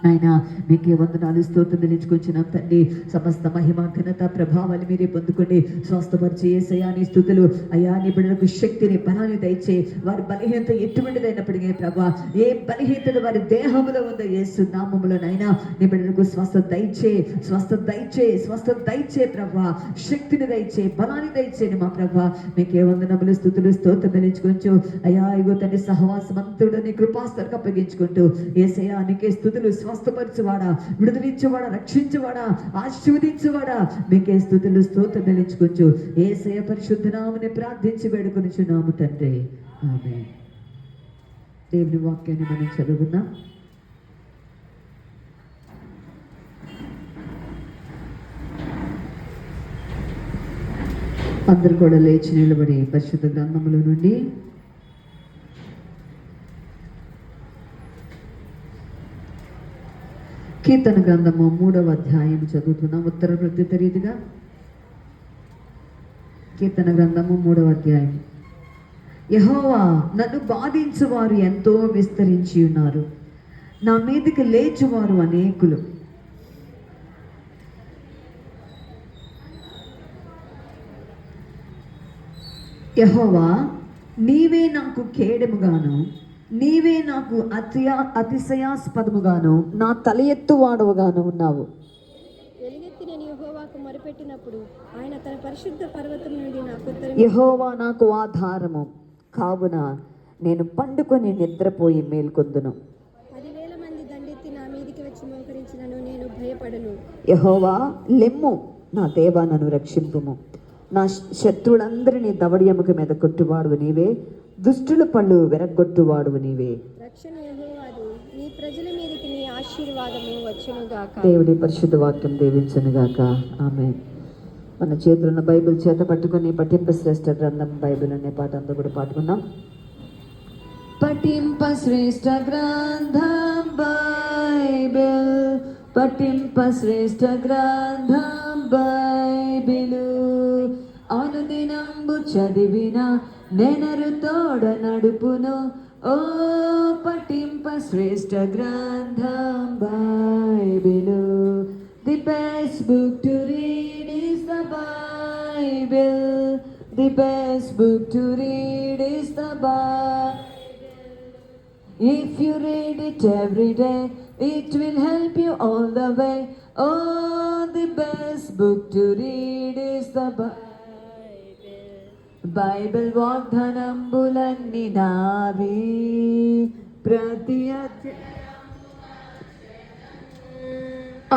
ఆయన మీకే వందనాలు స్తోత్రం నిలుచుకొచ్చినాం తండ్రి. సమస్త మహిమ ఘనత ప్రభావాలు మీరే పొందుకోండి. స్వస్థపరిచి యేసయ్యా నీ స్తుతులు అయ్యా. నీ బిడ్డలకు శక్తిని బలాన్ని దయచే. వారి బలహీనత ఎటువంటిదైనప్పటికీ ప్రభా, ఏ బలహీనత వారి దేహంలో ఉందో యేసు నామములోనైనా నీ బిడ్డలకు స్వస్థత దయచే, స్వస్థత దయచే, స్వస్థత దయచే ప్రభా. శక్తిని దయచే, బలాన్ని దయచేయండి మా ప్రభా. మీకే వందనములు స్తుతులు స్తోత్రం నిలుచుకొంచు అయ్యా. ఇగో తండ్రి సహవాసమంతుడు నీ కృపాస్తలకు అప్పగించుకుంటూ యేసయ్యా నీకే స్తుతులు. స్వస్థపరచువాడా, విడుదలించువాడా, రక్షించువాడా, ఆశీర్వదించువాడా, మీకే స్తుతులు స్తోత్రం నిలుచుకొంచు యేసయ్య పరిశుద్ధ నామమున ప్రార్థించి వేడుకొనుచున్నాము తండ్రి. ఆమేన్. దేవుని వాక్యాన్ని మనం చదువుకుందాం. అందరూ కూడా లేచి నిలబడి పరిశుద్ధ గ్రంథముల నుండి కీర్తన గ్రంథము 3వ అధ్యాయం చదువుతున్నాం. ఉత్తర ప్రత్యుత రీతిగా కీర్తన గ్రంథము 3వ అధ్యాయం. యెహోవా, నన్ను బాధించువారు ఎంతో విస్తరించి ఉన్నారు, నా మీదకి లేచువారు అనేకులు. యెహోవా, నీవే నాకు కేడెముగాను, నీవే నాకు అతిశయాస్పదముగాను, నా తల ఎత్తువాడవుగాను ఉన్నావు. యెహోవా నాకు ఆధారము కావున నేను పండుకొని నిద్రపోయి మేల్కొందును. యెహోవా లెమ్ము, నా దేవా నన్ను రక్షింపుము. నా శత్రువులందరినీ దవడియముక మీద కొట్టువాడువు నీవే, దుష్టుల పళ్ళు వెరగొట్టువాడువు నీవే. దేవుడి పరిశుద్ధ వాక్యం దీవించునుగాక. ఆమేన్. మన చేతులున్న బైబిల్ చేత పట్టుకొని పఠింప శ్రేష్ఠ గ్రంథం బైబిల్ అనే పాట అంతా కూడా పాడుకున్నాం. పఠింప శ్రేష్ఠ గ్రంథం బైబిల్, పఠింప శ్రేష్ఠ గ్రంథం బైబిలు, అనుదినంబు చదివిన నెనరు తోడ నడుపును. ఓ పఠింప శ్రేష్ఠ గ్రంథం Bible. The best book to read is the Bible, the best book to read is the Bible. If you read it every day, it will help you all the way. Oh, the best book to read is the Bible. వాగ్దానంబులన్నీ నావి, ప్రతి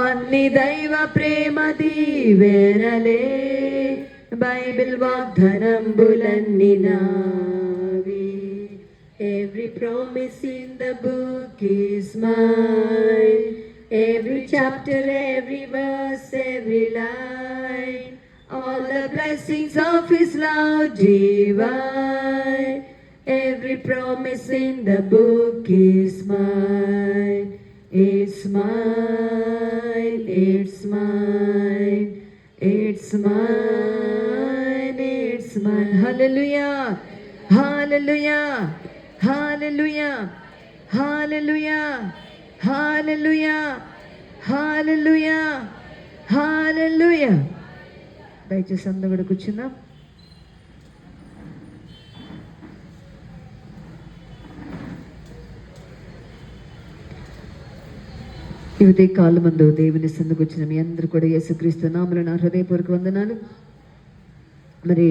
అన్ని దైవ ప్రేమ దీవెనలే. Bible వాగ్దానంబులన్నీ నావి. Every promise in the book is mine, every chapter, every verse, every line, all the blessings of His love divine. Every promise in the book is mine. It's mine, it's mine, it's mine, it's mine. Hallelujah, hallelujah, hallelujah, hallelujah, hallelujah, hallelujah, hallelujah. దయచేసి అందరూ కూడా కూర్చుందాం. ఈ కాలమందు దేవుని సందుకు వచ్చిన మీ అందరూ కూడా యేసుక్రీస్తు నామమున నా హృదయపూర్వక వందనాలు. మరి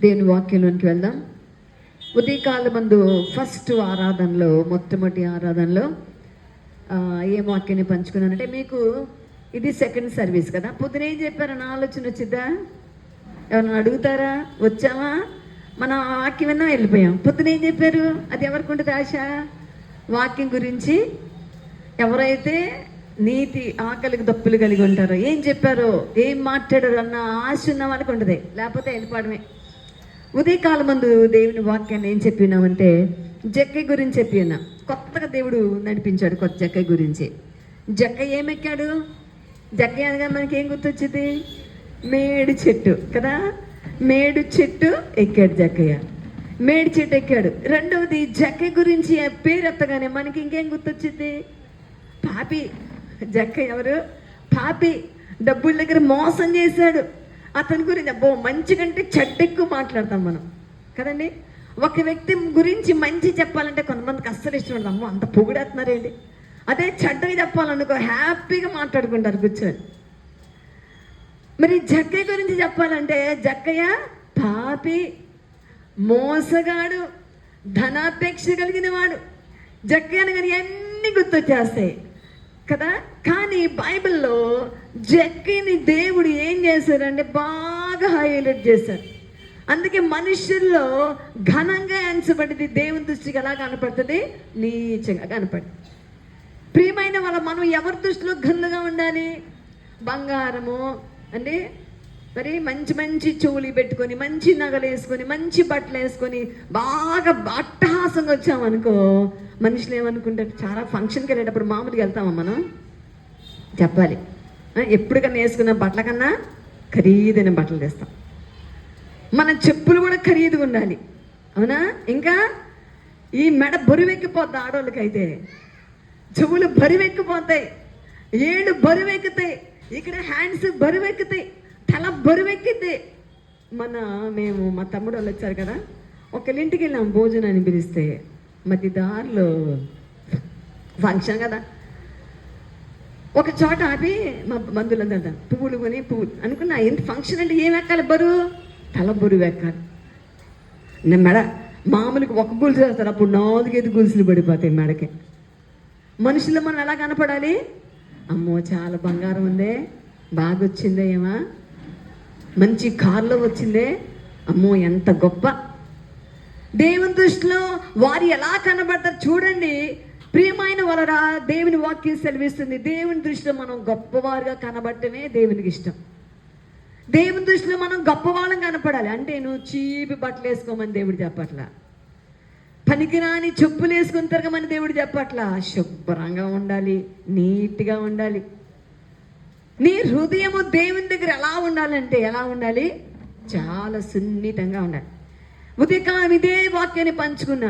దేవుని వాక్యంలోనికి వెళ్దాం. ఉదయకాలమందు ఫస్ట్ ఆరాధనలో, మొట్టమొదటి ఆరాధనలో ఏ వాక్యాన్ని పంచుకున్నానంటే, మీకు ఇది సెకండ్ సర్వీస్ కదా, పొద్దున ఏం చెప్పారన్న ఆలోచన వచ్చిద్దా? ఎవరన్నా అడుగుతారా? వచ్చామా, మన వాక్యం విన్నా వెళ్ళిపోయాం. పొద్దున ఏం చెప్పారు? అది ఎవరికి ఉంటుంది ఆశ? వాక్యం గురించి ఎవరైతే నీతి ఆకలికి దప్పులు కలిగి ఉంటారో, ఏం చెప్పారో, ఏం మాట్లాడారో అన్న ఆశ ఉన్న వాళ్ళకి ఉంటుంది, లేకపోతే వెళ్ళిపోవడమే. ఉదయకాలం ముందు దేవుని వాక్యాన్ని ఏం చెప్పినామంటే, జక్కయ్య గురించి చెప్పినా. కొత్తగా దేవుడు నడిపించాడు కొత్త జక్కయ్య గురించి. జక్కయ్య ఏమెక్కాడు? జక్కయ్య అనగా మనకి ఏం గుర్తొచ్చింది? మేడు చెట్టు కదా, మేడు చెట్టు ఎక్కాడు జక్కయ్య. మేడి చెట్టు ఎక్కాడు. రెండవది జక్క గురించి పేరు ఎత్తగానే మనకి ఇంకేం గుర్తొచ్చింది? పాపి. జక్క ఎవరు? పాపి. డబ్బుల దగ్గర మోసం చేశాడు. అతని గురించి అబ్బో మంచి కంటే చెడ్డ ఎక్కువ మాట్లాడతాం మనం కదండి. ఒక వ్యక్తి గురించి మంచి చెప్పాలంటే కొంతమందికి అస్సలు ఇష్టం ఉండదు. అమ్మో అంత పొగిడేస్తున్నారేంటి. అదే చెడ్డగా చెప్పాలనుకో హ్యాపీగా మాట్లాడుకుంటారు కూర్చొని. మరి జక్కయ్య గురించి చెప్పాలంటే జక్కయ్య పాపి, మోసగాడు, ధనాపేక్ష కలిగిన వాడు. జక్కయ్య అనగానే అన్నీ గుర్తొచ్చేస్తాయి కదా. కానీ బైబిల్లో జక్కయ్యని దేవుడు ఏం చేశారంటే బాగా హైలైట్ చేశారు. అందుకే మనుషుల్లో ఘనంగా ఎంచబడింది దేవుని దృష్టికి ఎలా కనపడుతుంది? నీచంగా కనపడుతుంది. ప్రియమైన వాళ్ళ మనం ఎవరి దృష్టిలో ఘనంగా ఉండాలి? బంగారము అంటే మరి మంచి మంచి చెవులు పెట్టుకొని, మంచి నగలు వేసుకొని, మంచి బట్టలు వేసుకొని బాగా అట్టహాసంగా వచ్చామనుకో మనుషులు ఏమనుకుంటారు? చాలా ఫంక్షన్కి వెళ్ళేటప్పుడు మామూలుగా వెళ్తామా మనం? చెప్పాలి, ఎప్పటికన్నా వేసుకున్న బట్టల కన్నా ఖరీదైన బట్టలు తెస్తాం. మన చెప్పులు కూడా ఖరీదుగా ఉండాలి, అవునా? ఇంకా ఈ మెడ బరువెక్కిపోద్ది ఆడవాళ్ళకైతే, చెవులు బరువెక్కిపోతాయి, ఏళ్ళు బరువెక్కుతాయి, ఇక్కడ హ్యాండ్స్ బరువెక్కుతాయి, తల బరువెక్కిద్ది. మా తమ్ముడు వాళ్ళు వచ్చారు కదా, ఒకళ్ళింటికి వెళ్ళాం భోజనాన్ని పిలిస్తే, మధ్య దారిలో ఫంక్షన్ కదా, ఒక చోట ఆపి మా బంధువులంతా పువ్వులు కొని పువ్వులు అనుకున్నా. ఏంటి ఫంక్షన్ అంటే ఏం ఎక్కాలి? బరువు, తల బరువు ఎక్కాలి. మెడ మామూలుగా ఒక గొలుసు వేస్తారు, అప్పుడు 4-5 గొలుసులు పడిపోతాయి మెడకి. మనుషులు మనం ఎలా కనపడాలి? అమ్మో చాలా బంగారం ఉందే, బాగా వచ్చిందే, ఏమా మంచి కారులో వచ్చిందే, అమ్మో ఎంత గొప్ప. దేవుని దృష్టిలో వారు ఎలా కనబడతారు చూడండి. ప్రియమైన వాళ్ళరా, దేవుని వాక్యం సెలవిస్తుంది, దేవుని దృష్టిలో మనం గొప్పవారుగా కనబడటమే దేవునికి ఇష్టం. దేవుని దృష్టిలో మనం గొప్పవాళ్ళం కనపడాలి. అంటే నువ్వు చీపి బట్టలు వేసుకోమని దేవుడు చెప్పట్లా, పనికిరాని చెప్పులు వేసుకుని తిరగమని దేవుడు చెప్పట్లా. శుభ్రంగా ఉండాలి, నీట్గా ఉండాలి. నీ హృదయము దేవుని దగ్గర ఎలా ఉండాలంటే ఎలా ఉండాలి? చాలా సున్నితంగా ఉండాలి. ఉదయకాలం ఇదే వాక్యాన్ని పంచుకున్నా.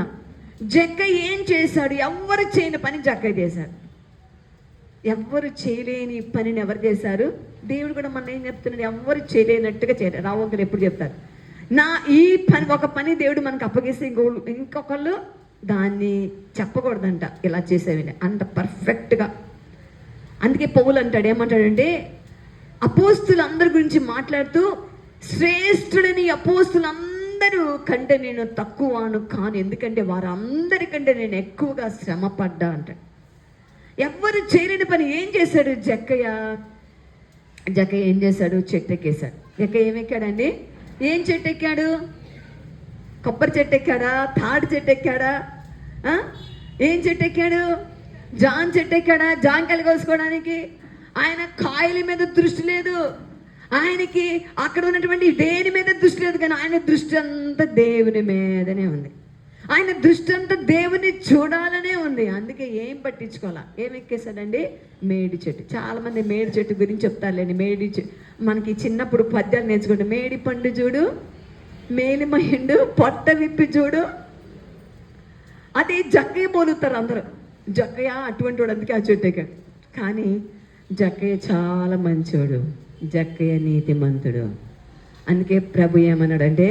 జక్కయ్య ఏం చేశాడు? ఎవ్వరు చేయని పని జక్కయ్య చేశాడు. ఎవ్వరు చేయలేని పనిని ఎవరు చేశారు? దేవుడు కూడా మనం ఏం చెప్తున్నాడు? ఎవ్వరు చేయలేనట్టుగా చేయరు. రావు ఎప్పుడు చెప్తారు, ఈ పని ఒక పని దేవుడు మనకు అప్పగిస్తే ఇంకొకళ్ళు దాన్ని చెప్పకూడదంట, ఇలా చేసేవి అంత పర్ఫెక్ట్గా. అందుకే పౌలు అంటాడు, ఏమంటాడంటే అపోస్తులు అందరి గురించి మాట్లాడుతూ, శ్రేష్ఠుడని అపోస్తులందరూ కంటే నేను తక్కువను కాను, ఎందుకంటే వారందరికంటే నేను ఎక్కువగా శ్రమ పడ్డా అంటాడు. ఎవ్వరు చేయలేని పని ఏం చేశాడు జక్కయ్య? జక్కయ్య ఏం చేశాడు? చెట్టు ఎక్కేశాడు. జక్కయ్య ఏమెక్కాడండి? ఏం చెట్టు ఎక్కాడు? కొబ్బరి చెట్టు ఎక్కాడా? తాడి చెట్టు ఎక్కాడా? ఏం చెట్టు ఎక్కాడు? జామ చెట్టు ఎక్కాడా? జాంకాయలు కోసుకోవడానికి. ఆయన కాయల మీద దృష్టి లేదు, ఆయనకి అక్కడ ఉన్నటువంటి దేని మీద దృష్టి లేదు, కానీ ఆయన దృష్టి అంతా దేవుని మీదనే ఉంది. ఆయన దృష్టి అంతా దేవుని చూడాలనే ఉంది. అందుకే ఏం పట్టించుకోవాలా. ఏం ఎక్కేశాడండి? మేడి చెట్టు. చాలామంది మేడి చెట్టు గురించి చెప్తారులేండి. మేడి చెట్టు మనకి చిన్నప్పుడు పద్యాలు నేర్చుకుంటే, మేడి పండు చూడు, మేలిమహిండు పొట్ట విప్పి చూడు. అది జక్కయ్య పోలుతారు అందరూ. జక్కయ్య అటువంటి వాడు, అందుకే ఆ చెట్టు ఎక్కాడు. కానీ జక్కయ్య చాలా మంచోడు, జక్కయ్య నీతిమంతుడు. అందుకే ప్రభు ఏమన్నాడంటే,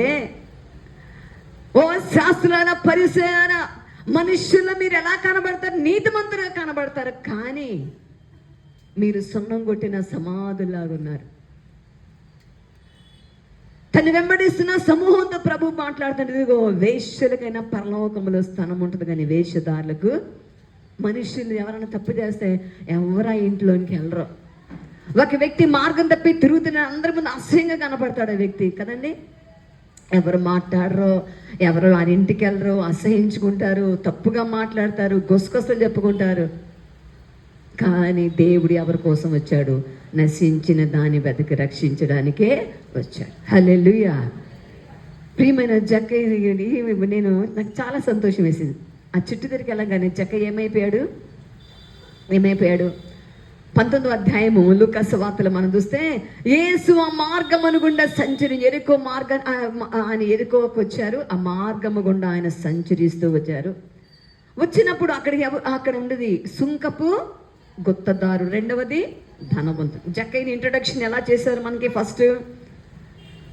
ఓ శాస్త్రులారా, పరిసయ్యారా, మనుష్యుల్లో మీరు ఎలా కనబడతారు? నీతిమంతులుగా కనబడతారు, కానీ మీరు సున్నం కొట్టిన సమాధులాగా ఉన్నారు. తను వెంబడిస్తున్న సమూహంతో ప్రభు మాట్లాడుతుంటే, ఇదిగో వేశ్యలకైనా పరలోకములో స్థానం ఉంటుంది, కానీ వేషధారులకు, మనుషులు ఎవరైనా తప్పు చేస్తే ఎవరా ఇంట్లోనికి వెళ్ళరు. ఒక వ్యక్తి మార్గం తప్పి తిరుగుతున్న అందరి ముందు అసహ్యంగా కనపడతాడు ఆ వ్యక్తి కదండి. ఎవరు మాట్లాడరు, ఎవరు వారి ఇంటికి వెళ్ళరు, అసహించుకుంటారు, తప్పుగా మాట్లాడతారు, గొసగొసలు చెప్పుకుంటారు. కానీ దేవుడు ఎవరి కోసం వచ్చాడు? నశించిన దాన్ని వెతికి రక్షించడానికే వచ్చాడు. హల్లెలూయా. ప్రియమైన జక్కయ్య, నాకు చాలా సంతోషం వేసింది. ఆ చుట్టు దగ్గరికి వెళ్ళగానే జక్కయ్య ఏమైపోయాడు? 19వ అధ్యాయము లూకా సువార్తలో మనం చూస్తే, యేసు ఆ మార్గమును గుండా ఎరుకో మార్గం ఆయన ఎరుకోకు వచ్చారు. ఆ మార్గము గుండా ఆయన సంచరిస్తూ వచ్చారు. వచ్చినప్పుడు అక్కడ ఉండేది సుంకపు గుత్తదారు, రెండవది ధనవంతుడు. జక్కయ్యని ఇంట్రొడక్షన్ ఎలా చేశారు? మనకి ఫస్ట్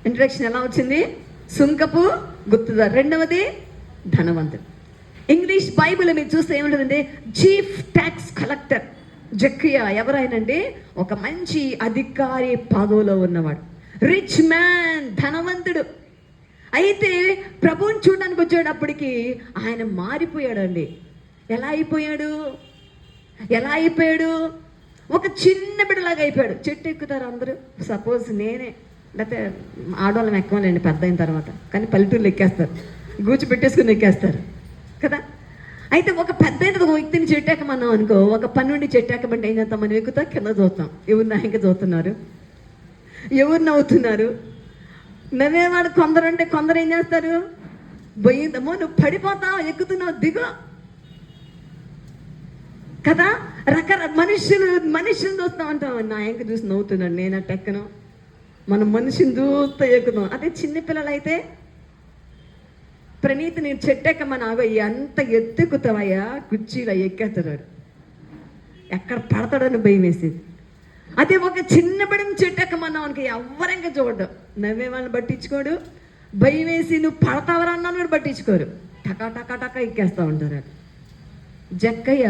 ఇంట్రొడక్షన్ ఎలా వచ్చింది? సుంకపు గుత్తదారు, రెండవది ధనవంతుడు. ఇంగ్లీష్ బైబిల్ మీరు చూస్తే ఏముంటుందంటే చీఫ్ ట్యాక్స్ కలెక్టర్. జక్కయ్య ఎవరైనండి? ఒక మంచి అధికారి పదవిలో ఉన్నవాడు, రిచ్ మ్యాన్, ధనవంతుడు. అయితే ప్రభువుని చూడడానికి వచ్చేటప్పటికి ఆయన మారిపోయాడండి. ఎలా అయిపోయాడు? ఒక చిన్న బిడ్డలాగా అయిపోయాడు. చెట్టు ఎక్కుతారు అందరూ. సపోజ్ నేనే, లేకపోతే ఆడవాళ్ళం ఎక్కవాలండి పెద్ద అయిన తర్వాత, కానీ పల్లెటూరులు ఎక్కేస్తారు, గూచి పెట్టేసుకుని ఎక్కేస్తారు కదా. అయితే ఒక పెద్ద అయిన ఒక వ్యక్తిని చెట్టు ఎక్కమన్నాం అనుకో, ఒక పన్నుండి చెట్టు ఎక్కమంటే ఏం చేస్తాం? మనం ఎక్కుతా కింద చూస్తాం. ఎవరు నాయక చూస్తున్నారు, ఎవరు నవ్వుతున్నారు? నవ్వేవాడు కొందరు అంటే కొందరు ఏం చేస్తారు? పోయిందమ్మో నువ్వు పడిపోతావు, ఎక్కుతున్నావు, దిగు కదా. మనుషులు చూస్తా ఉంటాం. నా ఎంక చూసి నవ్వుతున్నాడు, నేను అట్ట ఎక్కను. మనం మనిషిని చూస్తూ ఎక్కుతాం. అదే చిన్నపిల్లలు అయితే, ప్రణీతి నేను చెట్టు ఎక్కమని ఆగో, ఎంత ఎత్తుకుతావయ్యా, కుర్చీలో ఎక్కేస్తున్నాడు, ఎక్కడ పడతాడని భయం వేసేది. అదే ఒక చిన్న బిడ్డను చెట్టు ఎక్కమన్నావు అనుకో, ఎవరంగా చూడడం, నవ్వే వాళ్ళని పట్టించుకోడు, భయం వేసి నువ్వు పడతావరా అన్నాను కూడా పట్టించుకోరు, టకా టకా టకా ఎక్కేస్తూ ఉంటారు. జక్కయ్య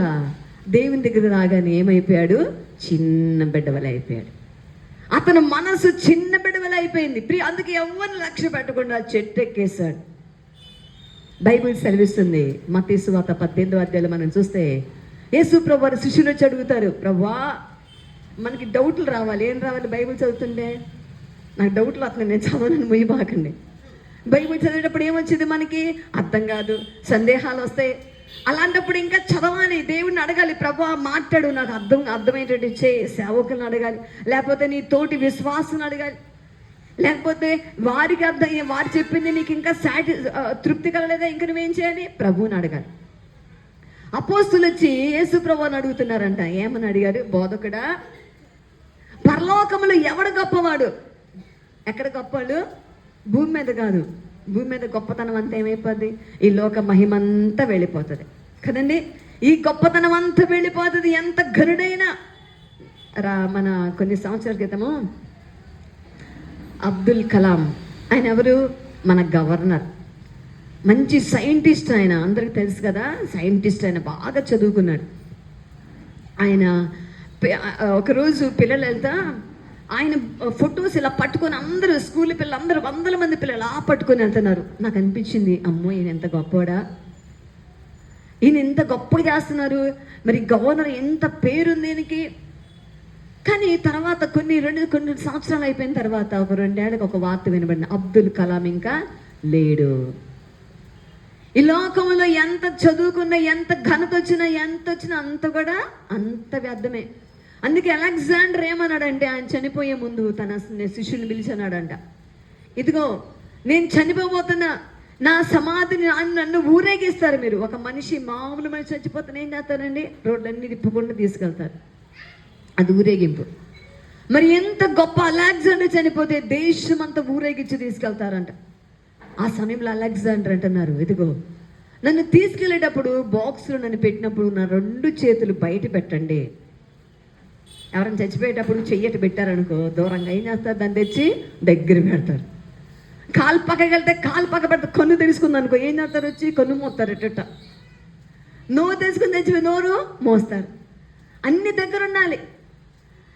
దేవుని దగ్గర రాగానే ఏమైపోయాడు? చిన్న బిడ్డవలే అయిపోయాడు. అతను మనసు చిన్న బిడ్డవలే అయిపోయింది. అందుకే ఎవరిని లక్ష్య పెట్టకుండా చెట్టు ఎక్కేశాడు. బైబిల్ సెలవిస్తుంది, మత్తయి సువార్త 18వ అధ్యాయంలో మనం చూస్తే, యేసు ప్రభువు శిష్యులు వచ్చి అడుగుతారు, ప్రభువా మనకి డౌట్లు రావాలి. ఏం రావాలి? బైబిల్ చదువుతుంటే నాకు డౌట్లు వస్తున్నాయి, నేను చదవనని మొయ్యబాకండి. బైబిల్ చదివేటప్పుడు ఏమొచ్చింది? మనకి అర్థం కాదు, సందేహాలు వస్తాయి. అలాంటప్పుడు ఇంకా చదవాలి, దేవుడిని అడగాలి, ప్రభువా మాట్లాడు, నాకు అర్థమయ్యేటట్టు సేవకులను అడగాలి, లేకపోతే నీ తోటి విశ్వాసం అడగాలి, లేకపోతే వారికి అర్థం, వారు చెప్పింది నీకు ఇంకా తృప్తి కలలేదా, ఇంకా నువ్వేం చేయాలి? ప్రభువుని అడగాలి. అపోస్తులు వచ్చి యేసు ప్రభువుని అడుగుతున్నారంట. ఏమని అడిగారు? బోధకుడా, పరలోకములో ఎవడు గొప్పవాడు? ఎక్కడ గొప్పవాడు? భూమి మీద కాదు. భూమి మీద గొప్పతనం అంతా ఏమైపోద్ది? ఈ లోక మహిమంతా వెళ్ళిపోతుంది కదండి. ఈ గొప్పతనం అంతా వెళ్ళిపోతుంది. ఎంత ఘనుడైనా మన కొన్ని సంవత్సరాల క్రితము అబ్దుల్ కలాం, ఆయన ఎవరు? మన గవర్నర్, మంచి సైంటిస్ట్. ఆయన అందరికి తెలుసు కదా, సైంటిస్ట్. ఆయన బాగా చదువుకున్నాడు. ఆయన ఒకరోజు పిల్లలు వెళ్తా ఆయన ఫొటోస్ ఇలా పట్టుకొని అందరూ స్కూల్ పిల్లలు అందరూ 100 మంది పిల్లలు పట్టుకొని వెళ్తున్నారు. నాకు అనిపించింది, అమ్మో ఈయన ఎంత గొప్పవాడా, ఈయన ఎంత గొప్పగా చేస్తున్నారు, మరి గవర్నర్ ఎంత పేరుంది ఈయనకి. కానీ తర్వాత కొన్ని సంవత్సరాలు అయిపోయిన తర్వాత ఒక 2 ఏళ్ళకి ఒక వార్త వినబడింది, అబ్దుల్ కలాం ఇంకా లేడు. ఈ లోకంలో ఎంత చదువుకున్నా, ఎంత ఘనత వచ్చినా, ఎంత వచ్చినా అంత వ్యర్థమే. అందుకే అలెగ్జాండర్ ఏమన్నాడంటే, ఆయన చనిపోయే ముందు తన శిష్యుని పిలిచన్నాడంట, ఇదిగో నేను చనిపోబోతున్నా, నా సమాధిని నన్ను ఊరేగిస్తారు మీరు. ఒక మనిషి, మామూలు మనిషి చచ్చిపోతాను ఏం చేస్తారండి? రోడ్లన్నీ తిప్పకుండా తీసుకెళ్తారు, అది ఊరేగింపు. మరి ఎంత గొప్ప అలెగ్జాండర్ చనిపోతే దేశం అంతా ఊరేగించి తీసుకెళ్తారంట. ఆ సమయంలో అలెగ్జాండర్ అంటున్నారు, ఇదిగో నన్ను తీసుకెళ్ళేటప్పుడు బాక్స్లో నన్ను పెట్టినప్పుడు నా 2 చేతులు బయట పెట్టండి. ఎవరైనా చచ్చిపోయేటప్పుడు చెయ్యట పెట్టారనుకో, దూరంగా ఏం చేస్తారు? దాన్ని తెచ్చి దగ్గర పెడతారు. కాలు పక్కకి వెళ్తే కాలు పక్క పెడతారు. కన్ను తెలుసుకుంది అనుకో, ఏం చేస్తారు? వచ్చి కన్ను మోస్తారు, ఎట్ట నోరు తెలుసుకుని తెచ్చి నోరు మోస్తారు. అన్ని దగ్గర ఉండాలి.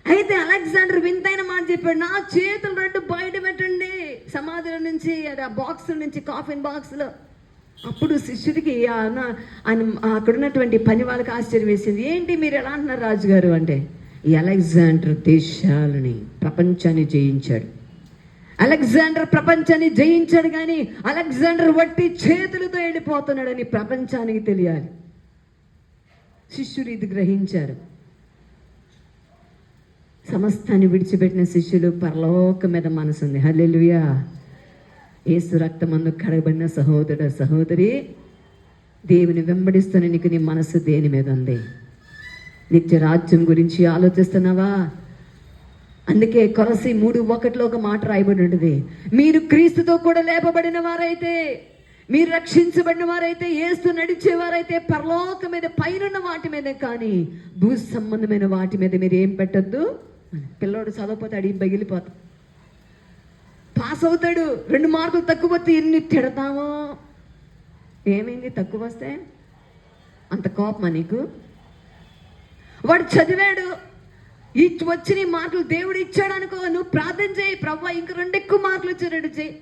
అయితే అలెగ్జాండర్ వింతైన మాట చెప్పాడు, నా చేతులు 2 బయట పెట్టండి సమాధుల నుంచి, ఆ బాక్స్ నుంచి, కాఫిన్ బాక్స్లో. అప్పుడు శిష్యుడికి అక్కడ ఉన్నటువంటి పని వాళ్ళకి ఆశ్చర్యం వేసింది. ఏంటి మీరు ఎలా అంటున్నారు రాజుగారు అంటే, ఈ అలెగ్జాండర్ దేశాలని, ప్రపంచాన్ని జయించాడు. అలెగ్జాండర్ ప్రపంచాన్ని జయించాడు, కానీ అలెగ్జాండర్ వట్టి చేతులతో వెళ్ళిపోతున్నాడని ప్రపంచానికి తెలియాలి. శిష్యులు ఇది గ్రహించారు. సమస్తాన్ని విడిచిపెట్టిన శిష్యులు పరలోకం మీద మనసుంది. హల్లెలూయా. యేసు రక్తమందు కడగబడిన సహోదర సహోదరి, దేవుని వెంబడిస్తున్న నీకు నీ మనసు దేని మీద ఉంది? నిత్య రాజ్యం గురించి ఆలోచిస్తున్నావా? అందుకే కొలసి 3:1 ఒక మాట రాయబడి ఉంటుంది, మీరు క్రీస్తుతో కూడా లేపబడిన వారైతే, మీరు రక్షించబడిన వారైతే, యేసు నడిచేవారైతే పరలోకం మీద పైనున్న వాటి మీద కానీ భూ సంబంధమైన వాటి మీద మీరు ఏం పెట్టద్దు. పిల్లోడు చదవపోతే అడిగి బగిలిపోతాడు, పాస్ అవుతాడు. 2 మార్కులు తక్కువ వస్తే ఎన్ని తిడతామో. ఏమైంది తక్కువ వస్తే అంత కోపమా నీకు? వాడు చదివాడు, వచ్చిన మార్కులు దేవుడు ఇచ్చాడు అనుకో, నువ్వు ప్రార్థన చేయి, ప్రభువా ఇంక 2 ఎక్కువ మార్కులు వచ్చాడు చేయి.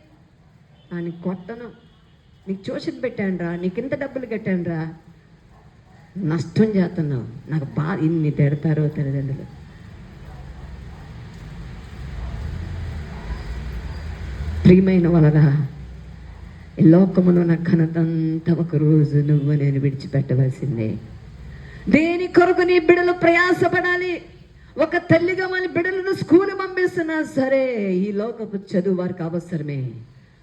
నీకు కొట్టను, నీకు ట్యూషన్ పెట్టానురా, నీకు ఇంత డబ్బులు కట్టానురా, నష్టం చేస్తున్నావు. నాకు బాగా ఇన్ని తిడతారో తల్లిదండ్రులు. ప్రియమైన వాళ్ళరా, ఈ లోకములో నా ఘనతంతా ఒక రోజు నువ్వు నేను విడిచిపెట్టవలసిందే. దేని కొరకు నీ బిడ్డలు ప్రయాసపడాలి. ఒక తల్లిగా మన బిడ్డలను స్కూల్ పంపిస్తున్నా సరే, ఈ లోకపు చదువు వారికి అవసరమే.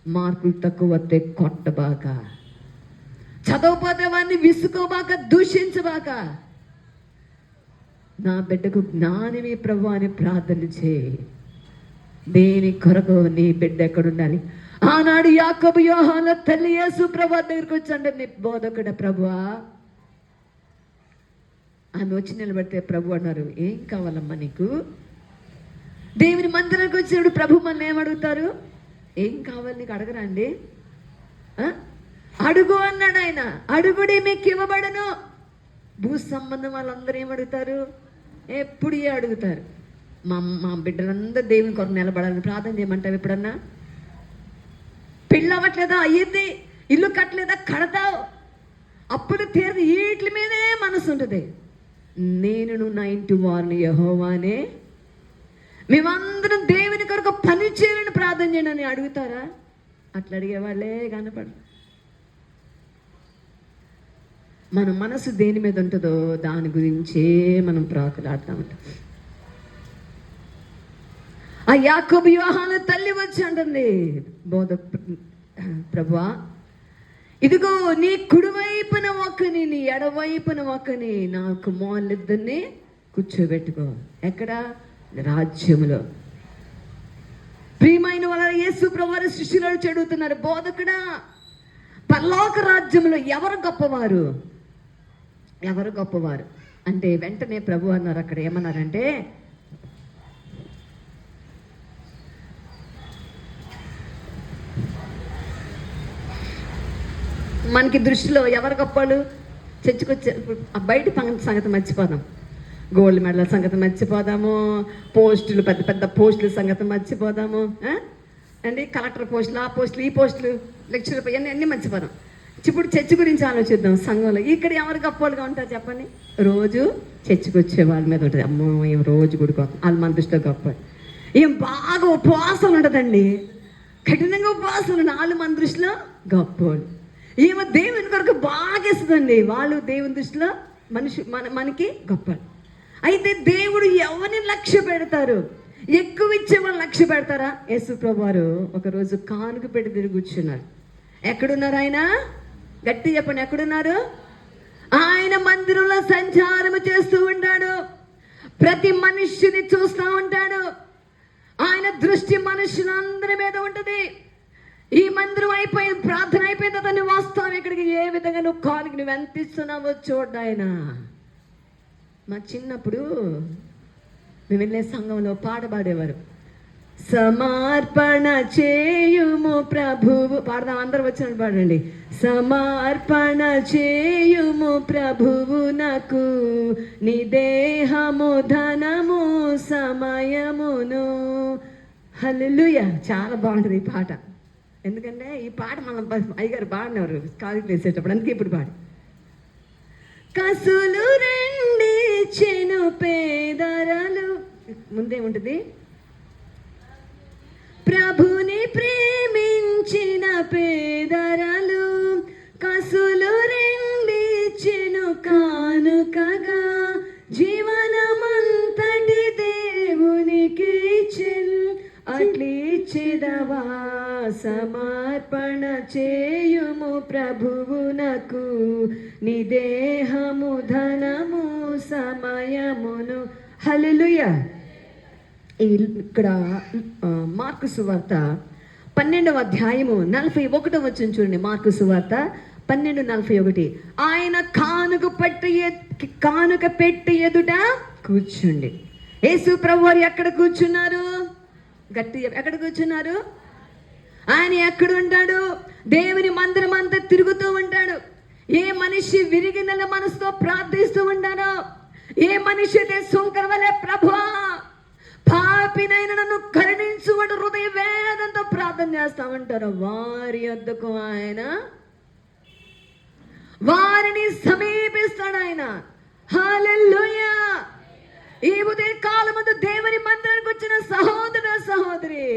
మార్కులు తక్కువ వస్తే కొట్టబాక, చదవపోతే వాడిని విసుకోబాక, దూషించబాక. నా బిడ్డకు జ్ఞానమే ప్రభు అని ప్రార్థన చేయి. దేని కొరకు నీ బిడ్డ ఎక్కడుండాలి? ఆనాడు యాకోబు యోహాను తల్లి యేసు ప్రభు దగ్గరికి వచ్చండి, నీ బోధకుడ ప్రభువా. ఆమె వచ్చి నిలబడితే ప్రభు అన్నారు, ఏం కావాలమ్మా నీకు? దేవుని మందిరానికి వచ్చినప్పుడు ప్రభు మనల్ని ఏమడుగుతారు? ఏం కావాలి నీకు? అడగరా అండి? అడుగు అన్నాడు ఆయన. అడుగుడి మీకు ఇవ్వబడను. భూ సంబంధం వాళ్ళందరూ ఏమడుగుతారు? ఎప్పుడు అడుగుతారు. మా బిడ్డలందరూ దేవుని కొరకు నిలబడాలని ప్రార్థన చేయమంటావు ఎప్పుడన్నా? పెళ్ళి అవ్వట్లేదా? అయ్యింది. ఇల్లు కట్టలేదా? కడతావు. అప్పుడు తీరు వీటి మీదే మనసు ఉంటుంది. నేను నా ఇంటి వారిని యెహోవానే, మేమందరం దేవుని కొరకు పని చేయాలని ప్రార్థన చేయండి అని అడుగుతారా? అట్లా అడిగే వాళ్ళే కనపడరు. మన మనసు దేని మీద ఉంటుందో దాని గురించే మనం ప్రాకులాడుతూ ఉంటాం. ఆ యాకోబు యోహాను తల్లి వచ్చి అంటుంది, ప్రభువా ఇదిగో నీ కుడివైపున ఒకని, నీ ఎడవైపున ఒకని, నా కుమారులిద్దరిని కూర్చోబెట్టుకో. ఎక్కడ? రాజ్యములో. ప్రియమైన వాళ్ళ యేసు ప్రభువారు శిష్యులు చెడుగుతున్నారు, బోధకుడా పరలోక రాజ్యంలో ఎవరు గొప్పవారు? ఎవరు గొప్పవారు అంటే వెంటనే ప్రభు అన్నారు, అక్కడ ఏమన్నారంటే, మనకి దృష్టిలో ఎవరు గొప్పలు? చర్చకొచ్చే బయట సంగతి మర్చిపోదాం, గోల్డ్ మెడల్ సంగతి మర్చిపోదాము, పోస్టులు పెద్ద పెద్ద పోస్టుల సంగతి మర్చిపోదాము అండి, కలెక్టర్ పోస్టులు, ఆ పోస్టులు, ఈ పోస్టులు, లెక్చరర్ ఇవన్నీ అన్నీ మర్చిపోదాం. ఇప్పుడు చర్చ్ గురించి ఆలోచిద్దాం. సంఘంలో ఇక్కడ ఎవరు గొప్పలుగా ఉంటారు చెప్పండి? రోజు చర్చికి వచ్చే వాళ్ళ మీద ఉంటుంది. అమ్మో ఏం రోజు గుడికి వాళ్ళు మన దృష్టిలో గొప్ప. ఏం బాగా ఉపవాసాలు ఉంటుందండి, కఠినంగా ఉపవాసాలు వాళ్ళు మన దృష్టిలో గొప్పలు. ఏమో దేవుని కొరకు బాగా ఇస్తుందండి, వాళ్ళు దేవుని దృష్టిలో మనకి గొప్ప. అయితే దేవుడు ఎవరిని లక్ష్య పెడతారు? ఎక్కువ ఇచ్చే వాళ్ళు లక్ష్య పెడతారా? యేసు ప్రభువారు ఒకరోజు కానుక పెట్టి తిరిగి కూర్చున్నారు. ఎక్కడున్నారు ఆయన? గట్టి చెప్పండి, ఎక్కడున్నారు? ఆయన మందిరంలో సంచారం చేస్తూ ఉంటాడు, ప్రతి మనుష్యుని చూస్తూ ఉంటాడు. ఆయన దృష్టి మనుషులందరి మీద ఉంటుంది. ఈ మందిరం అయిపోయింది, ప్రార్థన అయిపోయింది, అతన్ని వాస్తవం ఇక్కడికి ఏ విధంగా నువ్వు కానుక నువ్వు ఎంత ఇస్తున్నావో చూడ్డా ఆయన. మా చిన్నప్పుడు మేము వెళ్ళే సంఘంలో పాట పాడేవారు, సమర్పణ చేయుము ప్రభువు. పాడదాం, అందరూ వచ్చినట్టు పాడండి. సమర్పణ చేయుము ప్రభువు నాకు, నీ దేహము ధనము సమయమును. హల్లెలూయా. చాలా బాగుంటుంది ఈ పాట. ఎందుకంటే ఈ పాట మనం అయ్యగారు పాడినవారు కాలికి వేసేటప్పుడు, అందుకే ఇప్పుడు పాడు. కసులు రెండి చెను పేదరలు, ముందేముంటుంది? ప్రభుని ప్రేమించిన పేదరలు, కసులు రెండి చెను కానుకగా, జీవనమంతటి దేవునికి చెన్ అట్లిచ్చిదవా. సమర్పణ చేయుము ప్రభువునకు, నీ దేహము ధనము సమయ మందిరమును. హల్లెలూయా. ఇక్కడ మార్కు సువార్త 12వ అధ్యాయము 41వ వచనం చూడండి. మార్కు సువార్త 12:41. ఆయన కానుక పెట్టి ఎదుట కూర్చుండి. యేసు ప్రభువారు ఎక్కడ కూర్చున్నారు? గట్టిగా ఎక్కడ కూర్చున్నారు? ఆయన ఎక్కడ ఉంటాడు? దేవుని మందిరం అంతా తిరుగుతూ ఉంటాడు. ఏ మనిషి విరిగిన మనసుతో ప్రార్థిస్తూ ఉంటారో, ఏ మనిషి అయితే సుంకర వలె ప్రభువా పాపినైన నన్ను కరుణించువాడు హృదయ వేదంతో ప్రార్థన చేస్తా ఉంటారు, వారి వద్దకు ఆయన వారిని సమీపిస్తాడు ఆయన. హల్లెలూయా. ఈ ఉదయ కాలమందు దేవుని మందిరానికి వచ్చిన సహోదర సహోదరి,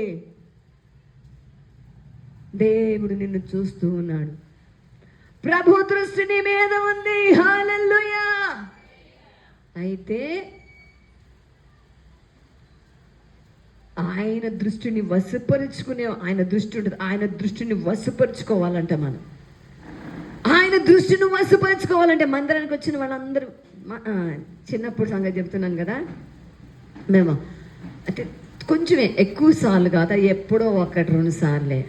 దేవుడు నిన్ను చూస్తూ ఉన్నాడు. ప్రభు దృష్టి నీ మీద ఉంది. హల్లెలూయా. అయితే ఆయన దృష్టిని వశపరుచుకునే ఆయన దృష్టి ఉంటుంది. ఆయన దృష్టిని వశపరుచుకోవాలంట మనం. ఆయన దృష్టిని వశపరుచుకోవాలంటే మందిరానికి వచ్చిన వాళ్ళందరూ, చిన్నప్పుడు సంగతి చెప్తున్నాను కదా, మేము అంటే కొంచెమే ఎక్కువ సార్లు కాదా, ఎప్పుడో 1-2 సార్లే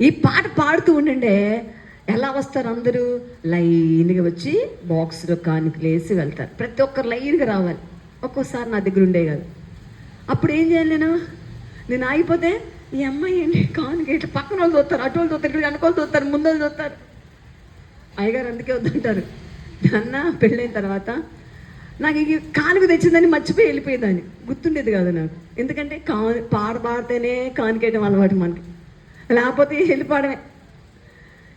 ఈ పాట పాడుతూ ఉండండే. ఎలా వస్తారు అందరూ? లైన్గా వచ్చి బాక్స్లో కానుకలు వేసి వెళ్తారు. ప్రతి ఒక్కరు లైన్గా రావాలి. ఒక్కోసారి నా దగ్గర ఉండే కాదు. అప్పుడు ఏం చేయాలి? నేను ఆగిపోతే ఈ అమ్మాయి ఏంటి కానుక ఇట్లా పక్కన వాళ్ళు చూస్తారు, అటు వాళ్ళు చూస్తారు, వెనకాల చూస్తారు, ముందు వాళ్ళు చూస్తారు. అయ్యగారు అందుకే వద్దంటారు. అన్న పెళ్ళైన తర్వాత నాకు ఈ కానుక తెచ్చిందని మర్చిపోయి వెళ్ళిపోయేదాన్ని, గుర్తుండేది కాదు నాకు. ఎందుకంటే పాడితేనే కానుకేయడం అలవాటు మనకి, లేకపోతే వెళ్ళిపోవడమే.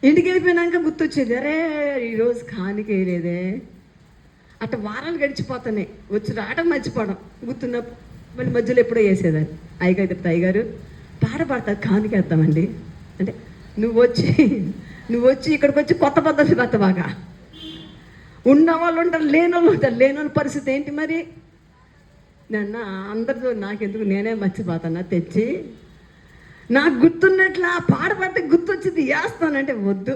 ఇంటికి వెళ్ళిపోయినాక గుర్తొచ్చేది, అరే ఈరోజు కానుక వేయలేదే. అట్లా వారాలు గడిచిపోతున్నాయి, వచ్చి రావడం మర్చిపోవడం, గుర్తున్నప్పుడు మళ్ళీ మధ్యలో ఎప్పుడో వేసేదాన్ని. అయ్యగారు చెప్తా, అయ్యగారు పాడతారు కానుకేద్దామండి అంటే, నువ్వు వచ్చి ఇక్కడికి వచ్చి కొత్త పద్ధతి కొత్త బాగా ఉన్న వాళ్ళు ఉంటారు, లేని వాళ్ళు ఉంటారు. లేని వాళ్ళ పరిస్థితి ఏంటి మరి? నన్న అందరితో నాకెందుకు, నేనే మర్చిపోతానా తెచ్చి. నాకు గుర్తున్నట్లా పాడబడితే గుర్తొచ్చింది వేస్తానంటే వద్దు.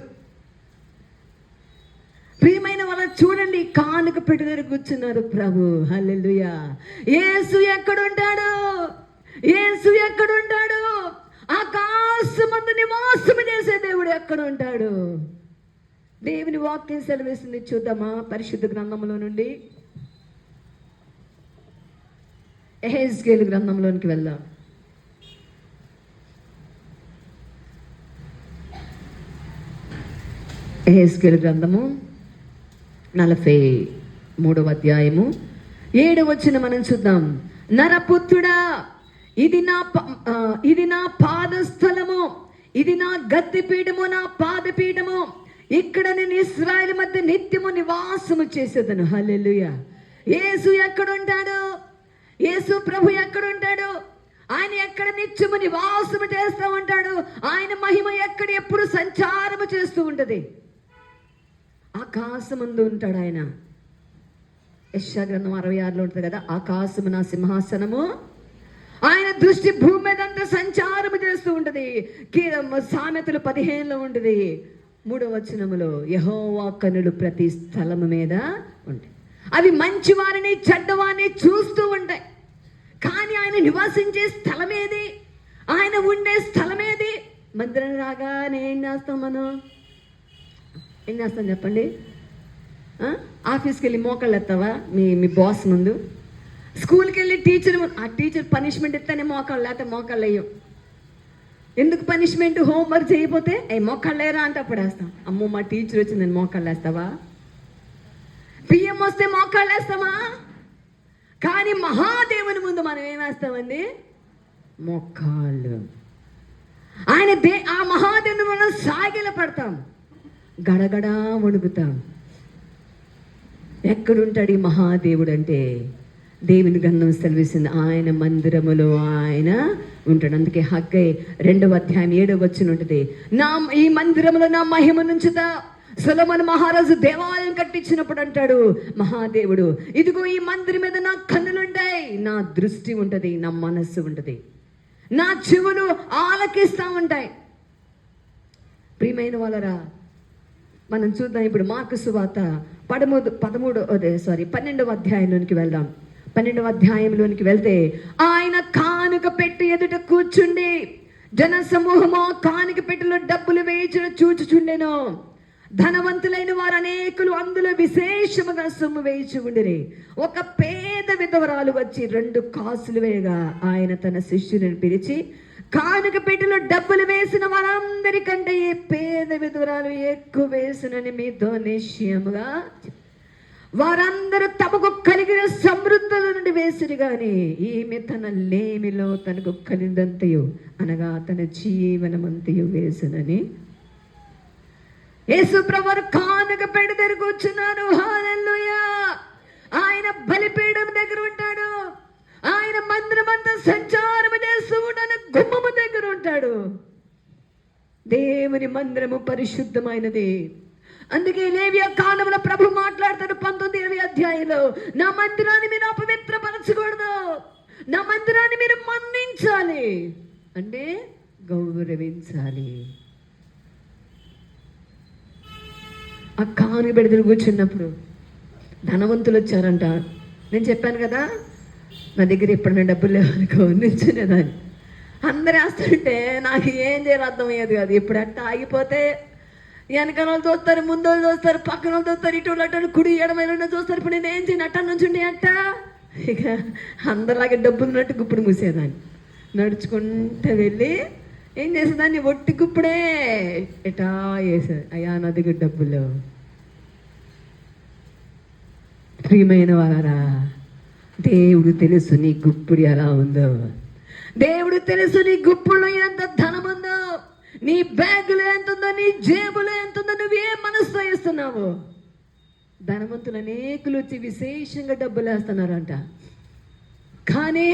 ప్రియమైన వాళ్ళ చూడండి, కానుక పెట్టి దగ్గర కూర్చున్నారు ప్రభు. హల్లెలూయా. యేసు ఎక్కడుంటాడు? యేసు ఎక్కడుంటాడు? ఆకాశమందు నివాసము చేసే దేవుడు ఎక్కడ ఉంటాడు? దేవుని వాక్యం సెలవేస్తుంది. చూద్దామా పరిశుద్ధ గ్రంథంలో నుండి? యెహెజ్కేలు గ్రంథంలోనికి వెళ్దాం. యెహెజ్కేలు గ్రంథము 43వ అధ్యాయము 7వ వచనం మనం చూద్దాం. నరపుత్రుడా, ఇది నా పాదస్థలము, ఇది నా గద్దెపీఠము, నా పాదపీఠము. ఇక్కడ నేను ఇశ్రాయేలు మధ్య నిత్యము నివాసము చేసేదను. హల్లెలూయా. యేసు ఎక్కడుంటాడు? యేసు ప్రభు ఎక్కడుంటాడు? ఆయన ఎక్కడ నిత్యము నివాసము చేస్తూ ఉంటాడు. ఆయన మహిమ ఎక్కడ ఎప్పుడు సంచారము చేస్తూ ఉంటది. ఆకాశమందు ఉంటాడు ఆయన. యెషయా గ్రంథం 66లో ఉంటుంది కదా, ఆకాశము నా సింహాసనము, ఆయన దృష్టి భూమి మీద అంతా సంచారము చేస్తూ ఉంటది. సామెతలు 15లో ఉంటుంది 3వ వచనములో, యెహోవా కన్నులు ప్రతి స్థలము మీద ఉంటాయి. అవి మంచి వారిని చెడ్డవారిని చూస్తూ ఉంటాయి. కానీ ఆయన నివాసించే స్థలం ఏది? ఆయన ఉండే స్థలం ఏది? మందిరం రాగానే ఏం చేస్తాం మనం? ఏం చేస్తాం చెప్పండి? ఆఫీస్కి వెళ్ళి మోకాళ్ళు ఎత్తావా మీ బాస్ ముందు? స్కూల్కి వెళ్ళి టీచర్ పనిష్మెంట్ ఇస్తేనే మోకాళ్ళు, లేకపోతే మోకాళ్ళు వేయం. ఎందుకు పనిష్మెంట్? హోంవర్క్ చేయకపోతే మోకాళ్ళు లేరా అంటే అప్పుడు వేస్తాం. అమ్మో మా టీచర్ వచ్చిందని మోకాళ్ళు వేస్తావా? పిఎం వస్తే మోకాళ్ళు వేస్తామా? కానీ మహాదేవుని ముందు మనం ఏం వేస్తామండి? మోకాళ్ళు. ఆ మహాదేవుని మనం సాగిల పడతాం, గడగడా వణుకుతాం. ఎక్కడుంటాడు ఈ మహాదేవుడు అంటే? దేవుని గ్రంథం సెలవిస్తుంది, ఆయన మందిరములో ఆయన ఉంటాడు. అందుకే హగ్గై 2వ అధ్యాయం 7వ వచనం ఉంటుంది, ఈ మందిరములో నా మహిమ నుంచుతా. సొలొమోను మహారాజు దేవాలయం కట్టించినప్పుడు అంటాడు మహాదేవుడు, ఇదిగో ఈ మందిరం మీద నా కన్నులుంటాయి, నా దృష్టి ఉంటుంది, నా మనస్సు ఉంటుంది, నా చెవులు ఆలకిస్తూ ఉంటాయి. ప్రియమైన వాళ్ళరా, మనం చూద్దాం ఇప్పుడు మార్కు సువార్త 12వ అధ్యాయంలోనికి వెళ్దాం. 12వ అధ్యాయంలోనికి వెళ్తే, ఆయన కానుక పెట్టి ఎదుట కూర్చుండి జన సమూహము కానుక పెట్టెలో డబ్బులు వేయించిన చూచుచుండెను. ధనవంతులైన వారు అనేకులు అందులో విశేషముగా సొమ్ము వేయించి ఉండిరి. ఒక పేద విధవరాలు వచ్చి 2 కాసులు వేయగా ఆయన తన శిష్యులను పిలిచి, కానుక పెట్టెలో డబ్బులు వేసిన వారందరికంటే ఈ పేద విధవరాలు ఎక్కువ వేసినని మీతో నిశ్చయముగా, వారందరూ తమకు కలిగిన సమృద్ధుల నుండి వేసిరు గాని ఈమె తన లేమిలో తనకు కలిగినంతయు, అనగా తన జీవనమంతయు వేసినని. యేసు ప్రభువు కానుక పెట్టె దగ్గర కూర్చున్నాడు. హల్లెలూయా! ఆయన బలిపీఠం దగ్గర ఉంటాడు. ఆయన మందిరమంతా సంచారం చేస్తూ ఉంటాడు. గుమ్మము దగ్గర ఉంటాడు. దేవుని మందిరము పరిశుద్ధమైనది. అందుకే లేవియా కాండములో ప్రభు మాట్లాడతాడు 19వ అధ్యాయంలో, నా మందిరాన్ని మీరు అపవిత్రపరచకూడదు, నా మందిరాన్ని మీరు మన్నించాలి, అంటే గౌరవించాలి. ఆ కాను బెడదలు కూర్చున్నప్పుడు ధనవంతులు వచ్చారంట. నేను చెప్పాను కదా, నా దగ్గర ఎప్పుడైనా డబ్బులు లేవనుకో నిల్చునేదాన్ని. అందరు వేస్తుంటే నాకు ఏం చేయాలి అర్థమయ్యేది కాదు. ఇప్పుడు అట్ట ఆగిపోతే వెనకాల వాళ్ళు చూస్తారు, ముందు వాళ్ళు చూస్తారు, పక్కన వాళ్ళు చూస్తారు, ఇటు అటు కుడి ఎడమైన చూస్తారు. ఇప్పుడు నేను ఏం చేయను, అట్ట నుంచి ఉండే అట్ట ఇక అందరిలాగే డబ్బులు ఉన్నట్టు గుప్పుడు మూసేదాన్ని. నడుచుకుంటూ వెళ్ళి ఏం చేసేదాన్ని, ఒట్టి గుప్పుడే ఎటా వేసేది. అయ్యా నా దగ్గర డబ్బులు. ప్రియమైన వారా, దేవుడు తెలుసు నీ గుప్పుడు ఎలా ఉందో. దేవుడు తెలుసు నీ గుప్పుల్లో ఎంత ధనం ఉందో, నీ బ్యాగులో ఎంత ఉందో, నీ జేబులో ఎంత ఉందో, నువ్వు ఏ మనసుతో వేస్తున్నావు. ధనవంతులు అనేకులు వచ్చి విశేషంగా డబ్బులు వేస్తున్నారంట. కానీ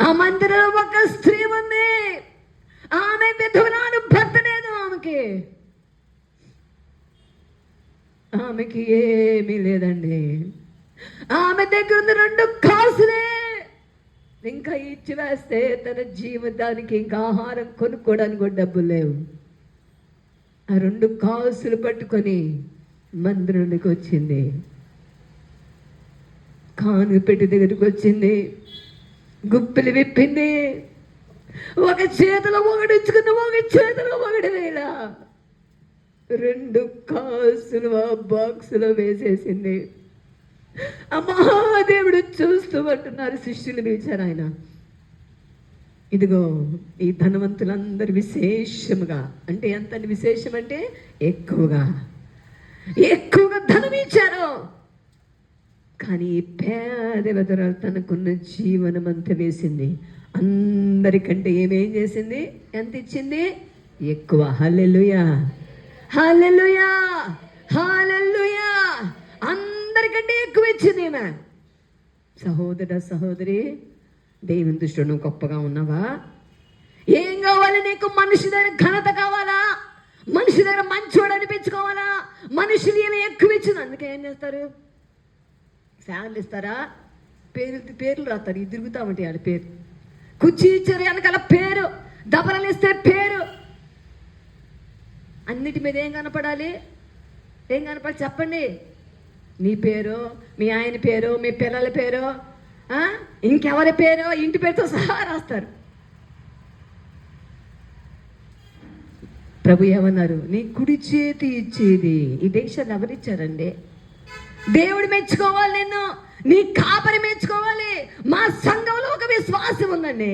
ఆ మందిరంలో ఒక స్త్రీ ఉంది. ఆమె విధవరాలు, భర్త లేదు ఆమెకి ఏమీ లేదండి. ఆమె దగ్గర ఉంది 2 కాసులే. ఇంకా ఇచ్చి వేస్తే తన జీవితానికి ఇంకా ఆహారం కొనుక్కోవడానికి కూడా డబ్బులు లేవు. ఆ 2 కాసులు పట్టుకొని మందిరానికి వచ్చింది. కాను పెట్టి దగ్గరికి వచ్చింది. గుప్పిలు విప్పింది. ఒక చేతిలో ఒకటి ఇచ్చుకున్న, ఒక చేతిలో ఒకటి వేల 2 కాసులు ఆ బాక్సులో వేసేసింది. మహాదేవుడు చూస్తూ అంటున్నారు. శిష్యులు పిలిచారు. ఆయన, ఇదిగో ఈ ధనవంతులందరూ విశేషముగా, అంటే ఎంత విశేషం అంటే ఎక్కువగా ధనం ఇచ్చారు. కానీ పేద విధవరాలు తనకున్న జీవనం అంతా వేసింది. అందరికంటే ఏమేం చేసింది, ఎంత ఇచ్చింది, ఎక్కువ. హల్లెలూయా, హల్లెలూయా, హల్లెలూయా. అందరికంటే ఎక్కువ ఇచ్చింది ఈమె. సహోదర సహోదరి, దేవుని దృష్టిలో నువ్వు గొప్పగా ఉన్నావా? ఏం కావాలి నీకు? మనిషి దగ్గర ఘనత కావాలా? మనిషి దగ్గర మంచోడు అనిపించుకోవాలా? మనుషులు ఏమి ఎక్కువ ఇచ్చింది. అందుకే ఏం చేస్తారు, ఫ్యాన్లు ఇస్తారా, పేర్లు రాస్తారు, ఇది తిరుగుతూ ఉంటాయి వాళ్ళ పేరు. కుర్చీ ఇచ్చారు, వెనకాల పేరు, దబరలు ఇస్తే పేరు. అన్నిటి మీద ఏం కనపడాలి? ఏం కనపడాలి చెప్పండి? నీ పేరు, మీ ఆయన పేరు, మీ పిల్లల పేరు, ఇంకెవరి పేరు, ఇంటి పేరుతో సహా రాస్తారు. ప్రభు ఏమన్నారు? నీ కుడి చేతి ఇచ్చేది. ఈ దేశాన్ని ఎవరిచ్చారండి? దేవుడు మెచ్చుకోవాలి, నిన్ను నీ కాపరి మెచ్చుకోవాలి. మా సంఘంలో ఒక విశ్వాసం ఉందండి,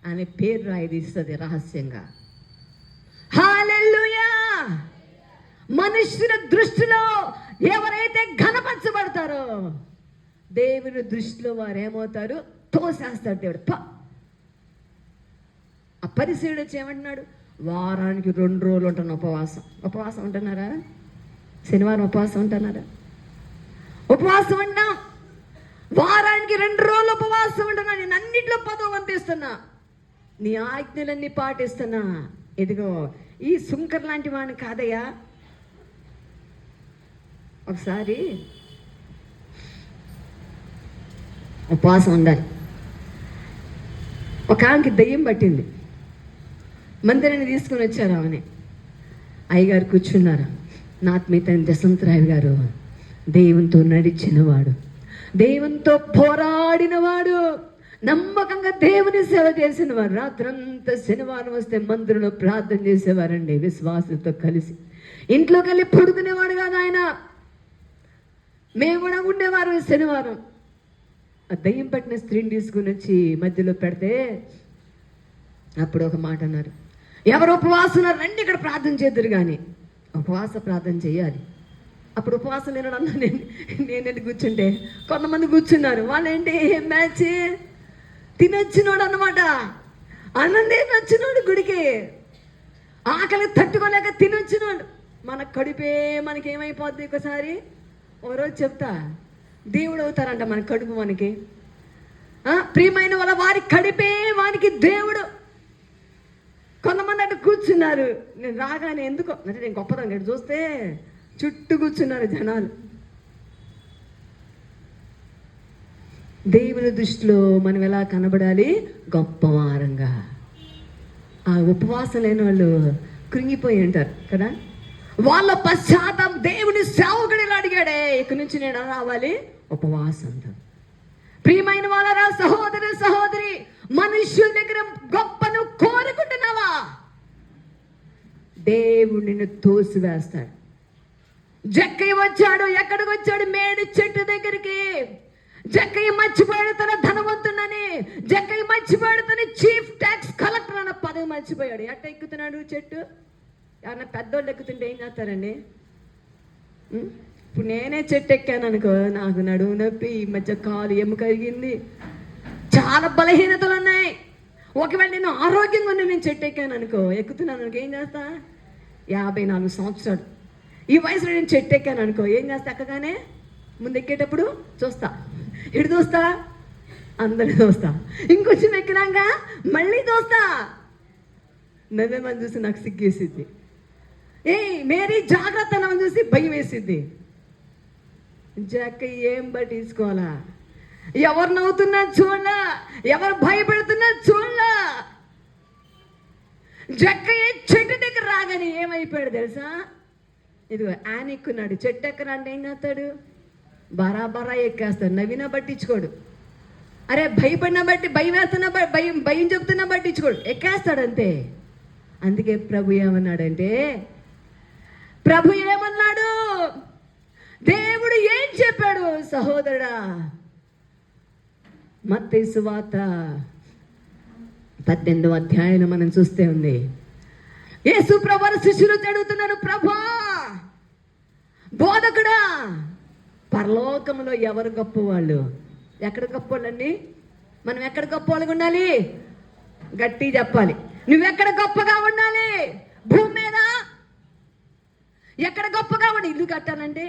ఆమె పేరు రాయిదిస్తుంది రహస్యంగా. హల్లెలూయా. మనుషుల దృష్టిలో ఎవరైతే ఘనపరచబడతారో దేవుని దృష్టిలో వారు ఏమవుతారు? తోసేస్తాడు దేవుడు. ఆ పరిసయుడు వచ్చి ఏమంటున్నాడు? వారానికి 2 రోజులు ఉంటాను ఉపవాసం ఉంటున్నారా? శనివారం ఉపవాసం ఉంటున్నారా? ఉపవాసం ఉన్నాం. వారానికి 2 రోజులు ఉపవాసం ఉంటున్నా. నేను అన్నింటిలో 10వ వంతు ఇస్తున్నా, నీ ఆజ్ఞలన్నీ పాటిస్తున్నా. ఇదిగో ఈ సుంకర్ లాంటి వాడిని కాదయ్యా. ఒకసారి ఉపవాసం ఉండాలి. ఒక ఆమెకి దయ్యం పట్టింది. మందిరాన్ని తీసుకొని వచ్చారు. ఆమెని అయ్యగారు కూర్చున్నారు. నా ఆత్మీయత జసంతరాయ్ గారు దేవునితో నడిచినవాడు, దేవునితో పోరాడినవాడు, నమ్మకంగా దేవుని సేవ చేసినవాడు. రాత్రంతా శనివారం వస్తే మందిరంలో ప్రార్థన చేసేవారండి విశ్వాసంతో కలిసి. ఇంట్లోకి వెళ్ళి పడుకునేవాడు కాదు ఆయన. మేము కూడా ఉండేవారు శనివారం. ఆ దయ్యం పట్టిన స్త్రీని తీసుకుని వచ్చి మధ్యలో పెడితే అప్పుడు ఒక మాట అన్నారు, ఎవరు ఉపవాసం ఉన్నారు రండి ఇక్కడ ప్రార్థన చేద్దరు. కానీ ఉపవాస ప్రార్థన చేయాలి. అప్పుడు ఉపవాసం నేను అన్నా, నేను కూర్చుంటే కొంతమంది కూర్చున్నారు. వాళ్ళు ఏంటి మ్యాచ్ తినొచ్చినోడు అన్నమాట. అన్నందే నచ్చినోడు గుడికి, ఆకలి తట్టుకోలేక తినొచ్చినోడు. మన కడుపే మనకేమైపోద్ది. ఒకసారి ఒకరోజు చెప్తా, దేవుడు అవుతారంట మన కడుపు మనకి. ప్రియమైన వాళ్ళ వారి కడిపే వానికి దేవుడు. కొంతమంది అంటే కూర్చున్నారు. నేను రాగానే ఎందుకో అంటే నేను గొప్పదాన్ని చూస్తే చుట్టూ కూర్చున్నారు జనాలు. దేవుని దృష్టిలో మనం ఎలా కనబడాలి? గొప్పవారంగా. ఆ ఉపవాసం లేని వాళ్ళు కృంగిపోయి ఉంటారు కదా. వాళ్ళ పశ్చాత్తాపం దేవుని సేవకుడు ఇలా అడిగాడే, ఇక్కడి నుంచి నేను రావాలి ఉపవాసంతో. ప్రియమైన వాళ్ళరా, సహోదరి సహోదరి, మనుష్యుల దగ్గర గొప్పను కోరుకుంటున్నావా? దేవుడు నిన్ను తోసివేస్తాడు. జక్కయ్య వచ్చాడు. ఎక్కడికి వచ్చాడు? మేడి చెట్టు దగ్గరికి. జక్కయ్య మర్చిపోయాడు తన ధనవంతుడని. జక్కయ్య మర్చిపోయాడు తన చీఫ్ ట్యాక్స్ కలెక్టర్ అన్న పదవి మర్చిపోయాడు. ఎట్ట ఎక్కుతున్నాడు చెట్టు? ఎవరన్నా పెద్దోళ్ళు ఎక్కుతుంటే ఏం చేస్తారండి? ఇప్పుడు నేనే చెట్టు ఎక్కాను అనుకో, నాకు నడుము నొప్పి, ఈ మధ్య కాలు ఎముక కరిగింది, చాలా బలహీనతలు ఉన్నాయి. ఒకవేళ నేను ఆరోగ్యంగా ఉన్నా, నేను చెట్టు ఎక్కాను అనుకో, ఎక్కుతున్నాను అనుకో, ఏం చేస్తా? 54 సంవత్సరాలు ఈ వయసులో నేను చెట్టు ఎక్కాను అనుకో, ఏం చేస్తా? ఎక్కగానే ముందు ఎక్కేటప్పుడు చూస్తా, ఇటు చూస్తా, అందరిని చూస్తా, ఇంకొంచెం ఎక్కినాక మళ్ళీ చూస్తా. నవ్వే మంది చూసి నాకు సిగ్గేసిద్ది. మేరీ జాగ్రత్త నన్ను చూసి భయం వేసిద్ది. జక్క ఏం పట్టించుకోవాలా? ఎవరు నవ్వుతున్నా చూడలా, ఎవరు భయపెడుతున్నా చూడలా. జక్కయ్య చెట్టు దగ్గర రాగానే ఏమైపోయాడు తెలుసా? ఇదిగో ఆయన ఎక్కున్నాడు. చెట్టు ఎక్కరా అంటే ఏం చేస్తాడు? బరాబరా ఎక్కేస్తాడు. నవ్వినా పట్టించుకోడు. అరే భయపడినా బట్టి, భయం వేస్తున్నా భయం చెప్తున్నా పట్టించుకోడు, ఎక్కేస్తాడు అంతే. అందుకే ప్రభు ఏమన్నాడంటే, ప్రభు ఏమన్నాడు? దేవుడు ఏం చెప్పాడు సహోదరుడా? మత్తయి సువార్త 18వ అధ్యాయం మనం చూస్తే ఉంది. యేసు ప్రభువు శిష్యులు అడుగుతున్నారు, ప్రభా బోధకుడా, పరలోకంలో ఎవరు గొప్పవాళ్ళు? ఎక్కడ గొప్పవాళ్ళండి? మనం ఎక్కడ గొప్పవాళ్ళగా ఉండాలి? గట్టి చెప్పాలి. నువ్వెక్కడ గొప్పగా ఉండాలి? భూమి మీద ఎక్కడ గొప్పగా ఉండి? ఇల్లు కట్టాలంటే